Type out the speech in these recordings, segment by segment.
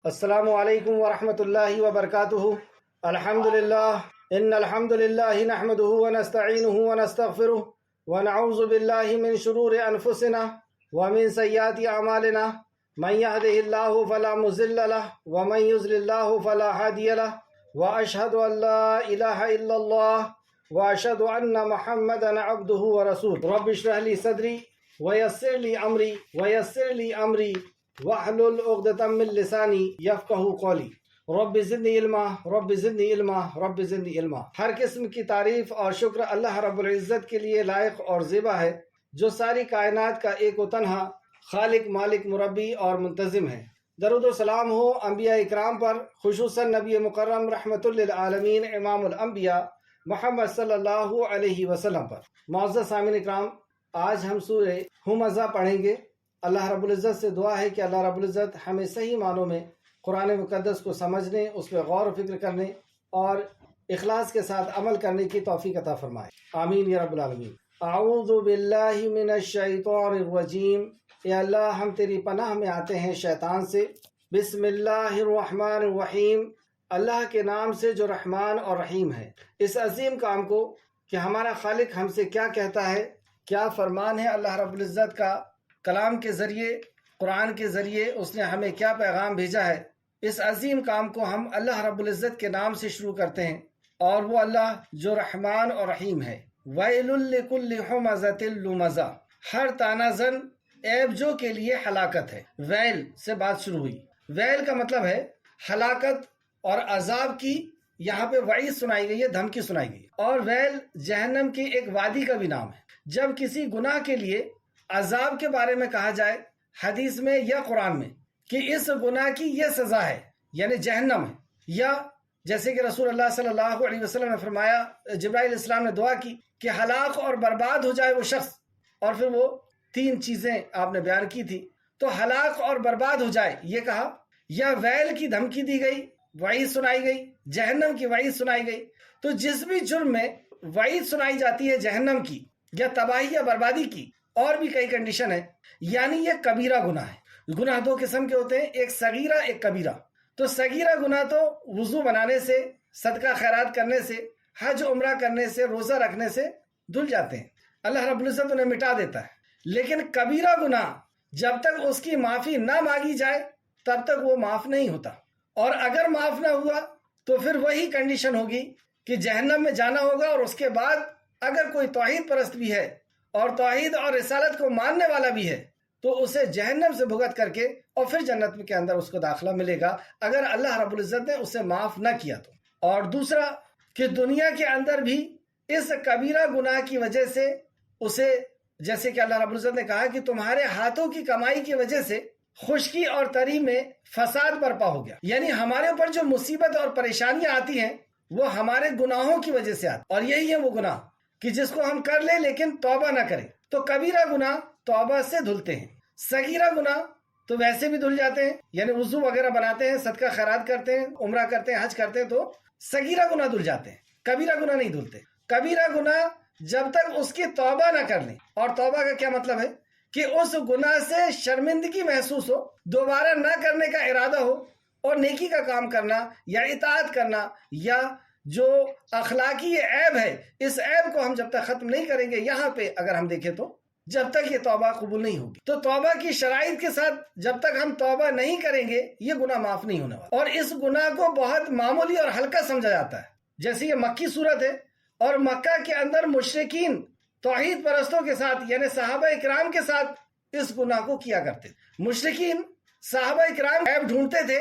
السلام علیکم ورحمۃ اللہ وبرکاتہ۔ ان الحمد للہ نحمده ونستعینه ونستغفره ونعوذ باللہ من شرور انفسنا ومن سیئات اعمالنا من يهده الله فلا مضل له ومن يضلل الله فلا هادي له واشهد ان لا اله الا الله واشهد ان محمدا عبده ورسوله۔ رب اشرح لي صدري ويسر لي امري واحلل عقدۃ من لسانی یفقہوا قولی۔ رب زدنی علما رب زدنی علما رب زدنی علما۔ ہر قسم کی تعریف اور شکر اللہ رب العزت کے لیے لائق اور زیبا ہے، جو ساری کائنات کا ایک و تنہا خالق، مالک، مربی اور منتظم ہے۔ درود و سلام ہو انبیاء اکرام پر، خصوصاً نبی مکرم رحمت للعالمین امام الانبیاء محمد صلی اللہ علیہ وسلم پر۔ معزز سامعین اکرام، آج ہم سورہ ہمزہ پڑھیں گے۔ اللہ رب العزت سے دعا ہے کہ اللہ رب العزت ہمیں صحیح معنوں میں قرآن مقدس کو سمجھنے، اس پہ غور و فکر کرنے اور اخلاص کے ساتھ عمل کرنے کی توفیق عطا فرمائے، آمین یا رب العالمین۔ اعوذ باللہ من الشیطان الرجیم۔ اے اللہ، ہم تیری پناہ میں آتے ہیں شیطان سے۔ بسم اللہ الرحمن الرحیم، اللہ کے نام سے جو رحمان اور رحیم ہے۔ اس عظیم کام کو کہ ہمارا خالق ہم سے کیا کہتا ہے، کیا فرمان ہے اللہ رب العزت کا، کلام کے ذریعے، قرآن کے ذریعے اس نے ہمیں کیا پیغام بھیجا ہے، اس عظیم کام کو ہم اللہ رب العزت کے نام سے شروع کرتے ہیں، اور وہ اللہ جو رحمان اور رحیم ہے۔ وَيْلٌ لِكُلِّ ہُمَزَةٍ لُمَزَةٍ، ہر تانا زن عیب جو کے لیے ہلاکت ہے۔ ویل سے بات شروع ہوئی۔ ویل کا مطلب ہے ہلاکت اور عذاب کی، یہاں پہ وعید سنائی گئی ہے، دھمکی سنائی گئی ہے۔ اور ویل جہنم کی ایک وادی کا بھی نام ہے۔ جب کسی گناہ کے لیے عذاب کے بارے میں کہا جائے حدیث میں یا قرآن میں کہ اس گناہ کی یہ سزا ہے، یعنی جہنم ہے، یا جیسے کہ رسول اللہ صلی اللہ علیہ وسلم نے فرمایا، جبرائیل علیہ السلام نے دعا کی کہ ہلاک اور برباد ہو جائے وہ شخص، اور پھر وہ تین چیزیں آپ نے بیان کی تھی۔ تو ہلاک اور برباد ہو جائے یہ کہا، یا ویل کی دھمکی دی گئی، وعید سنائی گئی، جہنم کی وعید سنائی گئی۔ تو جس بھی جرم میں وعید سنائی جاتی ہے جہنم کی یا تباہی یا بربادی کی، اور بھی کئی کنڈیشن ہے، یعنی یہ کبیرہ گناہ ہے۔ گناہ دو قسم کے ہوتے ہیں، ایک صغیرہ، ایک کبیرہ۔ تو صغیرہ گناہ تو وضو بنانے سے، صدقہ خیرات کرنے سے، حج عمرہ کرنے سے، روزہ رکھنے سے دھل جاتے ہیں، اللہ رب العزت انہیں مٹا دیتا ہے۔ لیکن کبیرہ گناہ جب تک اس کی معافی نہ مانگی جائے تب تک وہ معاف نہیں ہوتا، اور اگر معاف نہ ہوا تو پھر وہی کنڈیشن ہوگی کہ جہنم میں جانا ہوگا، اور اس کے بعد اگر کوئی توحید پرست بھی ہے اور توحید اور رسالت کو ماننے والا بھی ہے تو اسے جہنم سے بھگت کر کے اور پھر جنت کے اندر اس کو داخلہ ملے گا، اگر اللہ رب العزت نے اسے معاف نہ کیا تو۔ اور دوسرا کہ دنیا کے اندر بھی اس کبیرہ گناہ کی وجہ سے اسے، جیسے کہ اللہ رب العزت نے کہا کہ تمہارے ہاتھوں کی کمائی کی وجہ سے خشکی اور تری میں فساد برپا ہو گیا، یعنی ہمارے اوپر جو مصیبت اور پریشانیاں آتی ہیں وہ ہمارے گناہوں کی وجہ سے آتی، اور یہی ہے وہ گناہ کہ جس کو ہم کر لیں لیکن توبہ نہ کریں۔ تو کبیرہ گناہ توبہ سے دھلتے ہیں، صغیرہ گناہ تو ویسے بھی دھل جاتے ہیں، یعنی وضو وغیرہ بناتے ہیں، صدقہ خیرات کرتے ہیں، عمرہ کرتے ہیں، حج کرتے ہیں، تو صغیرہ گناہ دھل جاتے ہیں، کبیرہ گناہ نہیں دھلتے۔ کبیرہ گناہ جب تک اس کی توبہ نہ کر لیں، اور توبہ کا کیا مطلب ہے کہ اس گناہ سے شرمندگی محسوس ہو، دوبارہ نہ کرنے کا ارادہ ہو، اور نیکی کا کام کرنا یا اطاعت کرنا، یا جو اخلاقی عیب ہے اس عیب کو ہم جب تک ختم نہیں کریں گے، یہاں پہ اگر ہم دیکھیں تو جب تک یہ توبہ قبول نہیں ہوگی۔ تو توبہ کی شرائط کے ساتھ جب تک ہم توبہ نہیں کریں گے یہ گناہ معاف نہیں ہونے والا، اور اس گناہ کو بہت معمولی اور ہلکا سمجھا جاتا ہے۔ جیسے یہ مکی صورت ہے، اور مکہ کے اندر مشرکین توحید پرستوں کے ساتھ، یعنی صحابہ اکرام کے ساتھ اس گناہ کو کیا کرتے تھے۔ مشرکین صحابہ اکرام عیب ڈھونڈتے تھے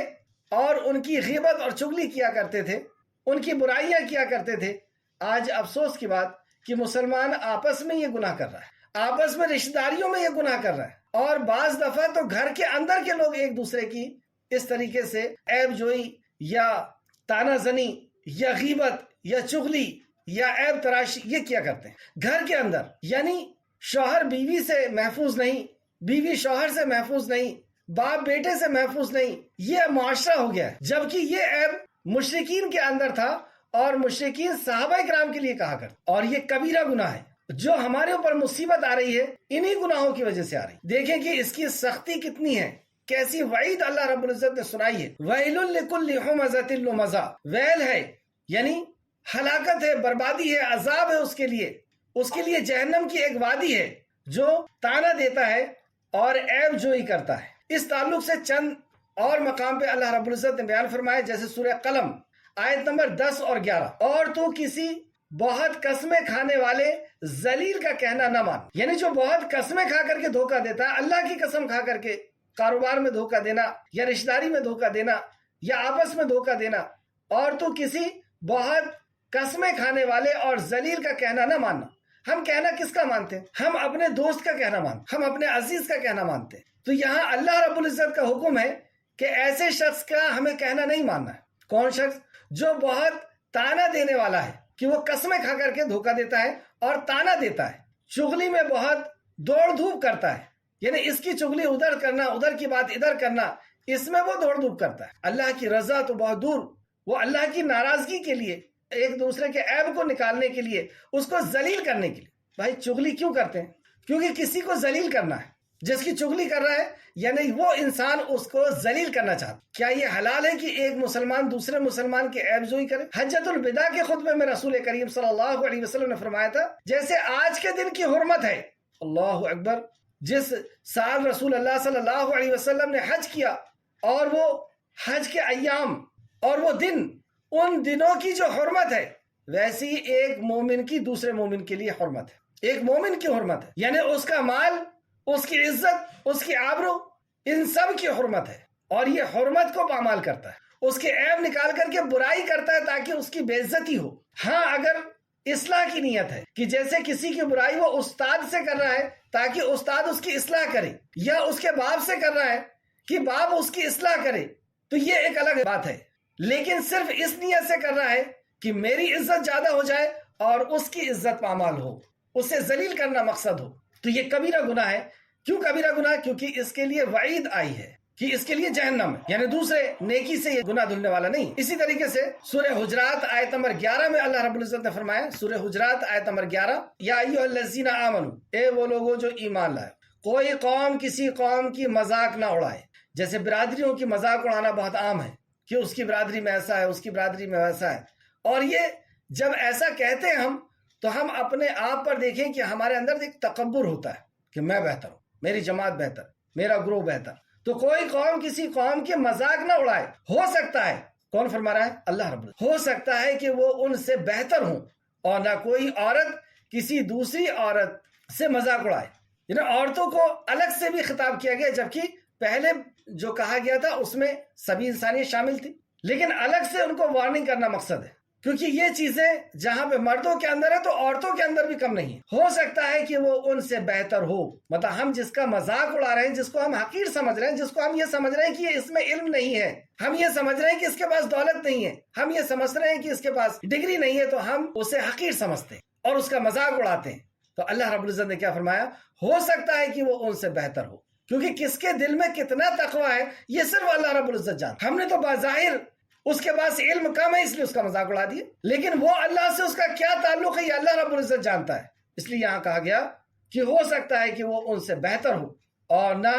اور ان کی غیبت اور چغلی کیا کرتے تھے، ان کی برائیاں کیا کرتے تھے۔ آج افسوس کی بات کہ مسلمان آپس میں یہ گناہ کر رہا ہے، آپس میں رشتہ داریوں میں یہ گناہ کر رہا ہے، اور بعض دفعہ تو گھر کے اندر کے لوگ ایک دوسرے کی اس طریقے سے عیب جوئی یا تانا زنی یا غیبت یا چغلی یا عیب تراشی یہ کیا کرتے ہیں گھر کے اندر۔ یعنی شوہر بیوی سے محفوظ نہیں، بیوی شوہر سے محفوظ نہیں، باپ بیٹے سے محفوظ نہیں، یہ معاشرہ ہو گیا ہے، جبکہ یہ عیب مشرکین کے اندر تھا، اور مشرکین صحابہ اکرام کے لیے کہا کرتے۔ اور یہ کبیرہ گناہ ہے، جو ہمارے اوپر مصیبت آ رہی ہے انہی گناہوں کی وجہ سے آ رہی۔ دیکھیں کہ اس کی سختی کتنی ہے، کیسی وعید اللہ رب العزت نے سنائی ہے. ویل لکل ہمزۃ لمزہ، ویل ہے یعنی ہلاکت ہے، بربادی ہے، عذاب ہے اس کے لیے جہنم کی ایک وادی ہے جو تانا دیتا ہے اور عیب جوئی کرتا ہے. اس تعلق سے چند اور مقام پہ اللہ رب العزت نے بیان فرمایا، جیسے سورہ قلم آیت نمبر 10 اور 11، اور تو کسی بہت قسمیں کھانے والے ذلیل کا کہنا نہ مان. یعنی جو بہت قسمیں کھا کر کے دھوکہ دیتا ہے، اللہ کی قسم کھا کر کے کاروبار میں دھوکہ دینا یا رشتہ داری میں دھوکہ دینا یا آپس میں دھوکہ دینا، اور تو کسی بہت قسمیں کھانے والے اور ذلیل کا کہنا نہ ماننا. ہم کہنا کس کا مانتے ہیں؟ ہم اپنے دوست کا کہنا مانتے، ہم اپنے عزیز کا کہنا مانتے ہیں. تو یہاں اللہ رب العزت کا حکم ہے کہ ایسے شخص کا ہمیں کہنا نہیں ماننا ہے. کون شخص؟ جو بہت تانا دینے والا ہے، کہ وہ قسمیں کھا کر کے دھوکہ دیتا ہے اور تانا دیتا ہے، چغلی میں بہت دوڑ دھوپ کرتا ہے. یعنی اس کی چغلی ادھر کرنا، ادھر کی بات ادھر کرنا، اس میں وہ دوڑ دھوپ کرتا ہے. اللہ کی رضا تو بہت دور، وہ اللہ کی ناراضگی کے لیے، ایک دوسرے کے عیب کو نکالنے کے لیے، اس کو ذلیل کرنے کے لیے. بھائی چغلی کیوں کرتے ہیں؟ کیونکہ کسی کو ذلیل کرنا ہے. جس کی چغلی کر رہا ہے یعنی وہ انسان اس کو ذلیل کرنا چاہتا. کیا یہ حلال ہے کہ ایک مسلمان دوسرے مسلمان کے عیب جوئی کرے؟ حجۃ الوداع کے خطبے میں رسول کریم صلی اللہ علیہ وسلم نے فرمایا تھا، جیسے آج کے دن کی حرمت ہے، اللہ اکبر، جس سال رسول اللہ صلی اللہ علیہ وسلم نے حج کیا، اور وہ حج کے ایام اور وہ دن، ان دنوں کی جو حرمت ہے، ویسی ایک مومن کی دوسرے مومن کے لیے حرمت ہے. ایک مومن کی حرمت ہے، یعنی اس کا مال، اس کی عزت، اس کی آبرو، ان سب کی حرمت ہے. اور یہ حرمت کو پامال کرتا ہے، اس کے عیب نکال کر کے برائی کرتا ہے تاکہ اس کی بے عزتی ہو. ہاں اگر اصلاح کی نیت ہے کہ جیسے کسی کی برائی وہ استاد سے کر رہا ہے تاکہ استاد اس کی اصلاح کرے، یا اس کے باپ سے کر رہا ہے کہ باپ اس کی اصلاح کرے، تو یہ ایک الگ بات ہے. لیکن صرف اس نیت سے کر رہا ہے کہ میری عزت زیادہ ہو جائے اور اس کی عزت پامال ہو، اسے ذلیل کرنا مقصد ہو، تو یہ کبیرہ گناہ ہے. کیوں کبیرہ گناہ؟ کیونکہ اس کے لیے وعید آئی ہے کہ اس کے لیے جہنم ہے، یعنی دوسرے نیکی سے یہ گناہ دھلنے والا نہیں. اسی طریقے سے سورہ حجرات آیت نمبر 11 میں اللہ رب العزت نے فرمایا، سورہ حجرات آیت نمبر 11، یا ایھا الذین آمنوا، اے وہ لوگوں جو ایمان لائے، کوئی قوم کسی قوم کی مذاق نہ اڑائے. جیسے برادریوں کی مذاق اڑانا بہت عام ہے کہ اس کی برادری میں ایسا ہے، اس کی برادری میں ویسا ہے. اور یہ جب ایسا کہتے ہیں ہم، تو ہم اپنے آپ پر دیکھیں کہ ہمارے اندر ایک تکبر ہوتا ہے کہ میں بہتر ہوں، میری جماعت بہتر، میرا گروہ بہتر. تو کوئی قوم کسی قوم کے مذاق نہ اڑائے. ہو سکتا ہے، کون فرما رہا ہے؟ اللہ رب العزت. ہو سکتا ہے کہ وہ ان سے بہتر ہوں، اور نہ کوئی عورت کسی دوسری عورت سے مذاق اڑائے. یعنی عورتوں کو الگ سے بھی خطاب کیا گیا، جبکہ پہلے جو کہا گیا تھا اس میں سبھی انسانیت شامل تھی، لیکن الگ سے ان کو وارننگ کرنا مقصد ہے. کیونکہ یہ چیزیں جہاں پہ مردوں کے اندر ہے تو عورتوں کے اندر بھی کم نہیں ہے. ہو سکتا ہے کہ وہ ان سے بہتر ہو. مطلب ہم جس کا مذاق اڑا رہے ہیں، جس کو ہم حقیر سمجھ رہے ہیں، جس کو ہم یہ سمجھ رہے ہیں کہ یہ اس میں علم نہیں ہے، ہم یہ سمجھ رہے ہیں کہ اس کے پاس دولت نہیں ہے، ہم یہ سمجھ رہے ہیں کہ اس کے پاس ڈگری نہیں ہے، تو ہم اسے حقیر سمجھتے ہیں اور اس کا مذاق اڑاتے ہیں. تو اللہ رب العزت نے کیا فرمایا؟ ہو سکتا ہے کہ وہ ان سے بہتر ہو. کیونکہ کس کے دل میں کتنا تقویٰ ہے یہ صرف اللہ رب العزت جانتا. ہم نے تو بظاہر اس کے پاس علم کم ہے اس لیے اس کا مذاق اڑا دیا، لیکن وہ اللہ سے اس کا کیا تعلق ہے یہ اللہ رب العزت جانتا ہے. اس لیے یہاں کہا گیا کہ ہو سکتا ہے کہ وہ ان سے بہتر ہو. اور نہ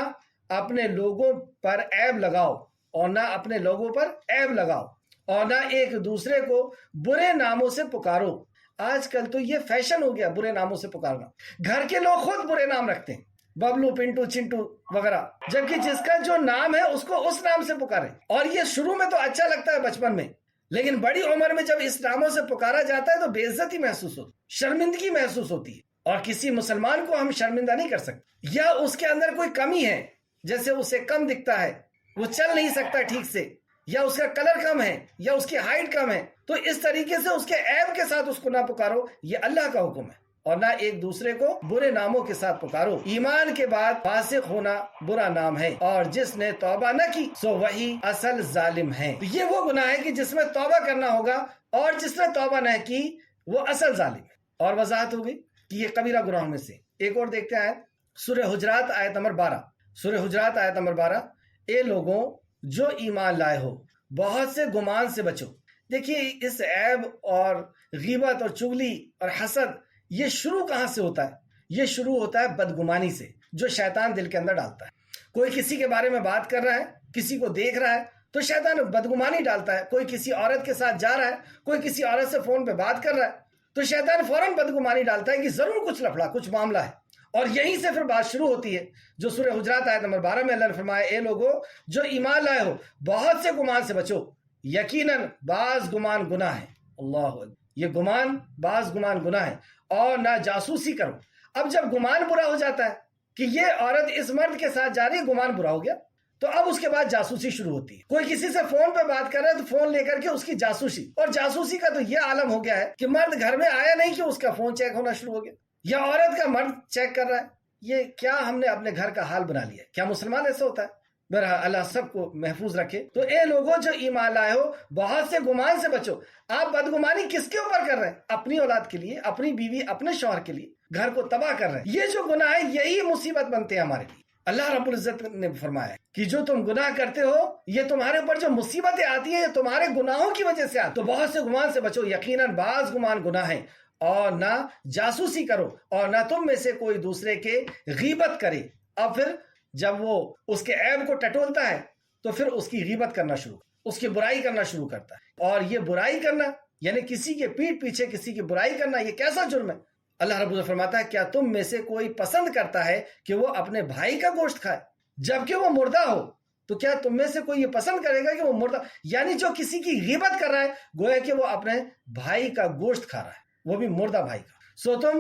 اپنے لوگوں پر عیب لگاؤ، اور نہ اپنے لوگوں پر عیب لگاؤ، اور نہ ایک دوسرے کو برے ناموں سے پکارو. آج کل تو یہ فیشن ہو گیا برے ناموں سے پکارنا. گھر کے لوگ خود برے نام رکھتے ہیں، ببلو، پنٹو، چنٹو وغیرہ، جبکہ جس کا جو نام ہے اس کو اس نام سے پکارے. اور یہ شروع میں تو اچھا لگتا ہے بچپن میں، لیکن بڑی عمر میں جب اس ناموں سے پکارا جاتا ہے تو بے عزتی محسوس ہوتی، شرمندگی محسوس ہوتی ہے. اور کسی مسلمان کو ہم شرمندہ نہیں کر سکتے. یا اس کے اندر کوئی کمی ہے، جیسے اسے کم دکھتا ہے، وہ چل نہیں سکتا ٹھیک سے، یا اس کا کلر کم ہے، یا اس کی ہائٹ کم ہے، تو اس طریقے سے اس کے عیب کے ساتھ اس کو نہ پکارو. یہ اللہ کا حکم ہے. اور نہ ایک دوسرے کو برے ناموں کے ساتھ پکارو. ایمان کے بعد فاسق ہونا برا نام ہے، اور جس نے توبہ نہ کی سو وہی اصل ظالم ہے. یہ وہ گناہ ہے کہ جس میں توبہ کرنا ہوگا، اور جس نے توبہ نہ کی وہ اصل ظالم ہے. اور وضاحت ہوگی کہ یہ کبیرہ گناہوں میں سے. ایک اور دیکھتے ہیں سورہ حجرات آیت نمبر 12. سورہ حجرات آیت نمبر 12، اے لوگوں جو ایمان لائے ہو، بہت سے گمان سے بچو. دیکھیے اس عیب اور غیبت اور چغلی اور حسد، یہ شروع کہاں سے ہوتا ہے؟ یہ شروع ہوتا ہے بدگمانی سے، جو شیطان دل کے اندر ڈالتا ہے. کوئی کسی کے بارے میں بات کر رہا ہے، کسی کو دیکھ رہا ہے تو شیطان بدگمانی ڈالتا ہے. کوئی کسی عورت کے ساتھ جا رہا ہے، کوئی کسی عورت سے فون پہ بات کر رہا ہے تو شیطان فوراً بدگمانی ڈالتا ہے کہ ضرور کچھ لفڑا، کچھ معاملہ ہے. اور یہیں سے پھر بات شروع ہوتی ہے جو سورہ حجرات آیت نمبر 12 میں اللہ نے فرمایا، اے لوگو جو ایمان لائے ہو بہت سے گمان سے بچو، یقیناً بعض گمان گناہ ہے. اللہ اکبر، یہ گمان، بعض گمان گناہ ہے. اور نہ جاسوسی کرو. اب جب گمان برا ہو جاتا ہے کہ یہ عورت اس مرد کے ساتھ جا رہی ہے، گمان برا ہو گیا، تو اب اس کے بعد جاسوسی شروع ہوتی ہے. کوئی کسی سے فون پہ بات کر رہا ہے تو فون لے کر کے اس کی جاسوسی. اور جاسوسی کا تو یہ عالم ہو گیا ہے کہ مرد گھر میں آیا نہیں کہ اس کا فون چیک ہونا شروع ہو گیا، یا عورت کا مرد چیک کر رہا ہے. یہ کیا ہم نے اپنے گھر کا حال بنا لیا ہے؟ کیا مسلمان ایسا ہوتا ہے؟ بہرحال اللہ سب کو محفوظ رکھے. تو اے لوگوں جو ایمان لائے ہو بہت سے گمان سے بچو. آپ بدگمانی کس کے اوپر کر رہے ہیں؟ اپنی اولاد کے لیے، اپنی بیوی، اپنے شوہر کے لیے، گھر کو تباہ کر رہے ہیں. یہ جو گناہ ہے یہی مصیبت بنتے ہیں ہمارے لیے. اللہ رب العزت نے فرمایا کہ جو تم گناہ کرتے ہو، یہ تمہارے اوپر جو مصیبتیں آتی ہیں یہ تمہارے گناہوں کی وجہ سے آتی. تو بہت سے گمان سے بچو، یقیناً بعض گمان گناہ ہیں. اور نہ جاسوسی کرو، اور نہ تم میں سے کوئی دوسرے کے غیبت کرے. اب پھر جب وہ اس کے عیب کو ٹٹولتا ہے تو پھر اس کی غیبت کرنا شروع، اس کی برائی کرنا شروع کرتا ہے. اور یہ برائی کرنا یعنی کسی کے پیٹھ پیچھے کسی کی برائی کرنا، یہ کیسا جرم ہے؟ اللہ رب العزت فرماتا ہے، کیا تم میں سے کوئی پسند کرتا ہے کہ وہ اپنے بھائی کا گوشت کھائے جبکہ وہ مردہ ہو؟ تو کیا تم میں سے کوئی یہ پسند کرے گا کہ وہ مردہ، یعنی جو کسی کی غیبت کر رہا ہے گویا کہ وہ اپنے بھائی کا گوشت کھا رہا ہے، وہ بھی مردہ بھائی کا. سو تم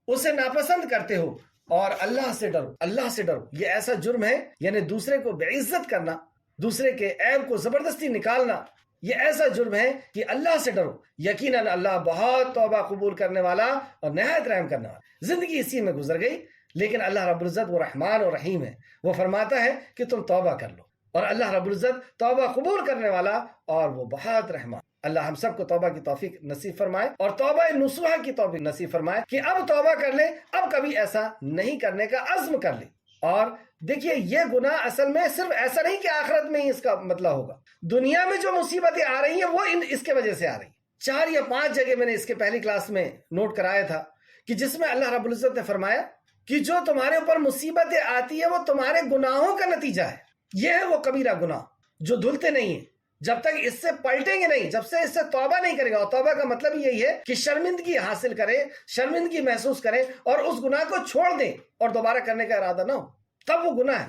اسے ناپسند کرتے ہو اور اللہ سے ڈرو، اللہ سے ڈرو. یہ ایسا جرم ہے، یعنی دوسرے کو بے عزت کرنا، دوسرے کے عیب کو زبردستی نکالنا، یہ ایسا جرم ہے کہ اللہ سے ڈرو. یقیناً اللہ بہت توبہ قبول کرنے والا اور نہایت رحم کرنے والا. زندگی اسی میں گزر گئی، لیکن اللہ رب العزت وہ رحمان اور رحیم ہے. وہ فرماتا ہے کہ تم توبہ کر لو، اور اللہ رب العزت توبہ قبول کرنے والا اور وہ بہت رحمان. اللہ ہم سب کو توبہ کی توفیق نصیب فرمائے اور توبہ نصوحہ کی توفیق نصیب فرمائے کہ اب توبہ کر لیں، اب کبھی ایسا نہیں کرنے کا عزم کر لیں. اور دیکھیے یہ گناہ اصل میں صرف ایسا نہیں کہ آخرت میں ہی اس کا مطلب ہوگا، دنیا میں جو مصیبتیں آ رہی ہیں وہ اس کے وجہ سے آ رہی ہیں. 4 یا 5 جگہ میں نے اس کے پہلی کلاس میں نوٹ کرایا تھا کہ جس میں اللہ رب العزت نے فرمایا کہ جو تمہارے اوپر مصیبتیں آتی ہیں وہ تمہارے گناہوں کا نتیجہ ہے. یہ ہے وہ کبیرہ گناہ جو دھلتے نہیں ہیں جب تک اس سے پلٹیں گے نہیں، جب سے اس سے توبہ نہیں کرے گا. اور توبہ کا مطلب یہی ہے کہ شرمندگی حاصل کریں، شرمندگی محسوس کریں اور اس گناہ کو چھوڑ دیں اور دوبارہ کرنے کا ارادہ نہ ہو، تب وہ گناہ ہے.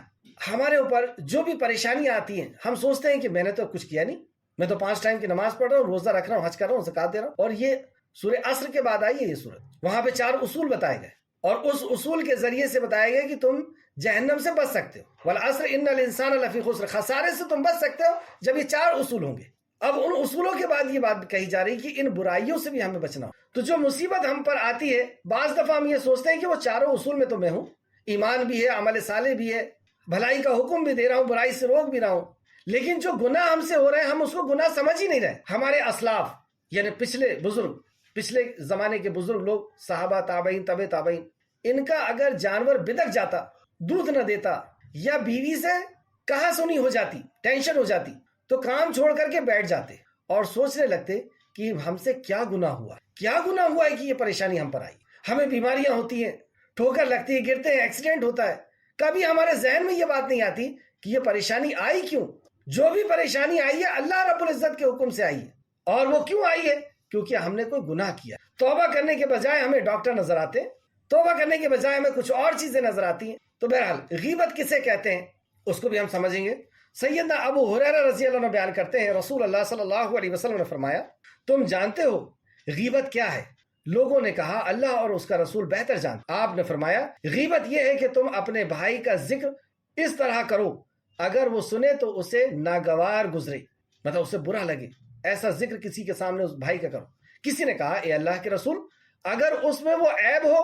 ہمارے اوپر جو بھی پریشانیاں آتی ہیں ہم سوچتے ہیں کہ میں نے تو کچھ کیا نہیں، میں تو 5 ٹائم کی نماز پڑھ رہا ہوں، روزہ رکھ رہا ہوں، حج کر رہا ہوں، زکات دے رہا ہوں. اور یہ سورہ عصر کے بعد آئی ہے یہ سورت، وہاں پہ 4 اصول بتائے گئے اور اس اصول کے ذریعے سے بتایا گیا کہ تم جہنم سے بچ سکتے ہو. والعصر ان الانسان لفی خسر، خسارے سے تم بچ سکتے ہو جب یہ 4 اصول ہوں گے. اب ان اصولوں کے بعد یہ بات کہی جا رہی کہ ان برائیوں سے بھی ہمیں بچنا ہو. تو جو مصیبت ہم پر آتی ہے بعض دفعہ ہم یہ سوچتے ہیں کہ وہ 4 اصول میں تو میں ہوں، ایمان بھی ہے، عمل صالح بھی ہے، بھلائی کا حکم بھی دے رہا ہوں، برائی سے روک بھی رہا ہوں، لیکن جو گناہ ہم سے ہو رہے ہیں ہم اس کو گناہ سمجھ ہی نہیں رہے. ہمارے اسلاف یعنی پچھلے بزرگ، پچھلے زمانے کے بزرگ لوگ، صحابہ، تابعین، تبع تابعین، ان کا اگر جانور بدک جاتا، دودھ نہ دیتا یا بیوی سے کہا سنی ہو جاتی، ٹینشن ہو جاتی، تو کام چھوڑ کر کے بیٹھ جاتے اور سوچنے لگتے کہ ہم سے کیا گناہ ہوا، کیا گناہ ہوا ہے کہ یہ پریشانی ہم پر آئی. ہمیں بیماریاں ہوتی ہیں، ٹھوکر لگتی ہے، گرتے ہیں، ایکسیڈنٹ ہوتا ہے. کبھی ہمارے ذہن میں یہ بات نہیں آتی کہ یہ پریشانی آئی کیوں. جو بھی پریشانی آئی ہے اللہ رب العزت کے حکم سے آئی ہے. اور وہ کیوں آئی ہے؟ کیونکہ ہم نے کوئی گناہ کیا. توبہ کرنے کے بجائے ہمیں ڈاکٹر نظر آتے ہیں، توبہ کرنے کے بجائے ہمیں کچھ اور چیزیں نظر آتی ہیں. تو بہرحال غیبت کسے کہتے ہیں اس کو بھی ہم سمجھیں گے. سیدنا ابو ہریرہ رضی اللہ عنہ بیان کرتے ہیں رسول اللہ صلی اللہ علیہ وسلم نے فرمایا، تم جانتے ہو غیبت کیا ہے؟ لوگوں نے کہا اللہ اور اس کا رسول بہتر جانتے. آپ نے فرمایا غیبت یہ ہے کہ تم اپنے بھائی کا ذکر اس طرح کرو اگر وہ سنے تو اسے ناگوار گزرے، مطلب اسے برا لگے، ایسا ذکر کسی کے سامنے اس بھائی کا کرو. کسی نے کہا اے اللہ کے رسول اگر اس میں وہ عیب ہو،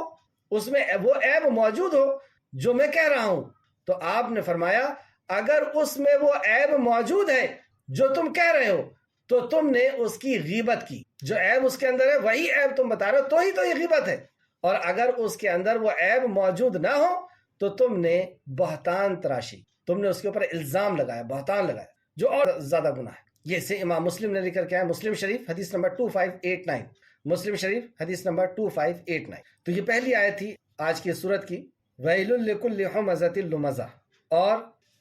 اس میں وہ عیب موجود ہو جو میں کہہ رہا ہوں، تو آپ نے فرمایا اگر اس میں وہ عیب موجود ہے جو تم کہہ رہے ہو تو تم نے اس کی غیبت کی. جو عیب اس کے اندر ہے وہی عیب تم بتا رہے ہو، تو یہ غیبت ہے. اور اگر اس کے اندر وہ عیب موجود نہ ہو تو تم نے بہتان تراشی، تم نے اس کے اوپر الزام لگایا، بہتان لگایا، جو اور زیادہ گناہ ہے. یہ سے امام مسلم نے لکھ کر کیا ہے، مسلم شریف حدیث نمبر 2589، مسلم شریف حدیث نمبر 2589. تو یہ پہلی آیت تھی آج کی سورت کی، وَيْلٌ لِكُلِّ ہُمَزَةٍ لُمَزَةٍ. اور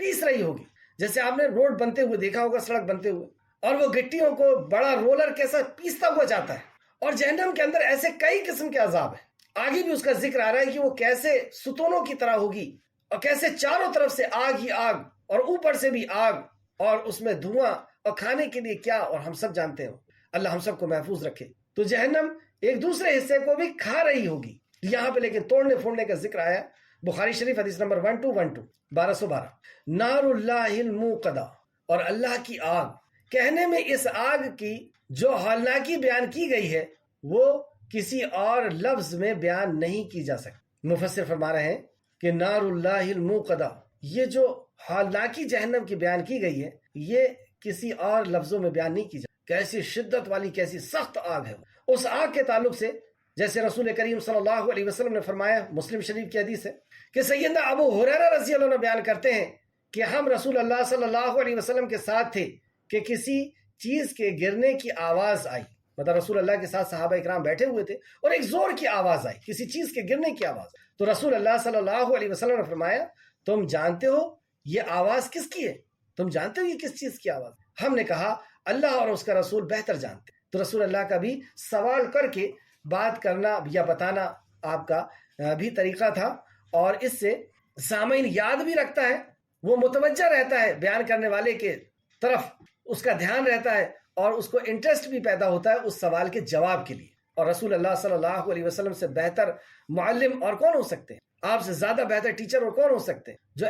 پیس رہی ہوگی. جیسے آپ نے روڈ بنتے ہوئے دیکھا ہوگا، سڑک بنتے ہوئے، اور وہ گٹیوں کو بڑا رولر کیسا پیستا ہوا جاتا ہے. اور جہنم کے اندر ایسے کئی قسم کے عذاب ہیں. آگے بھی اس کا ذکر آ رہا ہے کہ وہ کیسے ستونوں کی طرح ہوگی، اور کیسے چاروں طرف سے آگ ہی آگ، اور اوپر سے بھی آگ، اور اس میں دھواں، اور کھانے کے لیے کیا، اور ہم سب جانتے ہیں. اللہ ہم سب کو محفوظ رکھے. تو جہنم ایک دوسرے حصے کو بھی کھا رہی ہوگی. یہاں پہ لیکن توڑنے پھوڑنے کا ذکر آیا. بخاری شریف حدیث نمبر 1212 نار اللہ الموقدہ، اور اللہ کی آگ. کہنے میں اس آگ کی جو ہولناکی بیان کی گئی ہے وہ کسی اور لفظ میں بیان نہیں کی جا سکتی. مفسر فرما رہے ہیں کہ نار اللہ الموقدہ، یہ جو ہولناکی جہنم کی بیان کی گئی ہے یہ کسی اور لفظوں میں بیان نہیں کی جا سکتی. کیسی شدت والی، کیسی سخت آگ ہے. اس آگ کے تعلق سے جیسے رسول کریم صلی اللہ علیہ وسلم نے فرمایا، مسلم شریف کی حدیث ہے کہ سیدنا ابو ہریرہ رضی اللہ عنہ بیان کرتے ہیں کہ ہم رسول اللہ صلی اللہ علیہ وسلم کے ساتھ تھے کہ کسی چیز کے گرنے کی آواز آئی. مطلب رسول اللہ کے ساتھ صحابہ اکرام بیٹھے ہوئے تھے اور ایک زور کی آواز آئی، کسی چیز کے گرنے کی آواز. تو رسول اللہ صلی اللہ علیہ وسلم نے فرمایا تم جانتے ہو یہ آواز کس کی ہے؟ تم جانتے ہو یہ کس چیز کی آواز؟ ہم نے کہا اللہ اور اس کا رسول بہتر جانتے. تو رسول اللہ کا بھی سوال کر کے بات کرنا یا بتانا آپ کا بھی طریقہ تھا، اور اس سے سامعین یاد بھی رکھتا ہے، وہ متوجہ رہتا ہے بیان کرنے والے کے طرف، اس کا دھیان رہتا ہے، اور اس کو انٹرسٹ بھی پیدا ہوتا ہے اس سوال کے جواب کے لیے. اور رسول اللہ صلی اللہ علیہ وسلم سے بہتر معلم اور کون ہو سکتے ہیں؟ آپ سے زیادہ بہتر ٹیچر اور کون ہو سکتے ہیں جو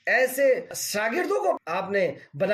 ایسے شاگردوں کو آپ نے بنا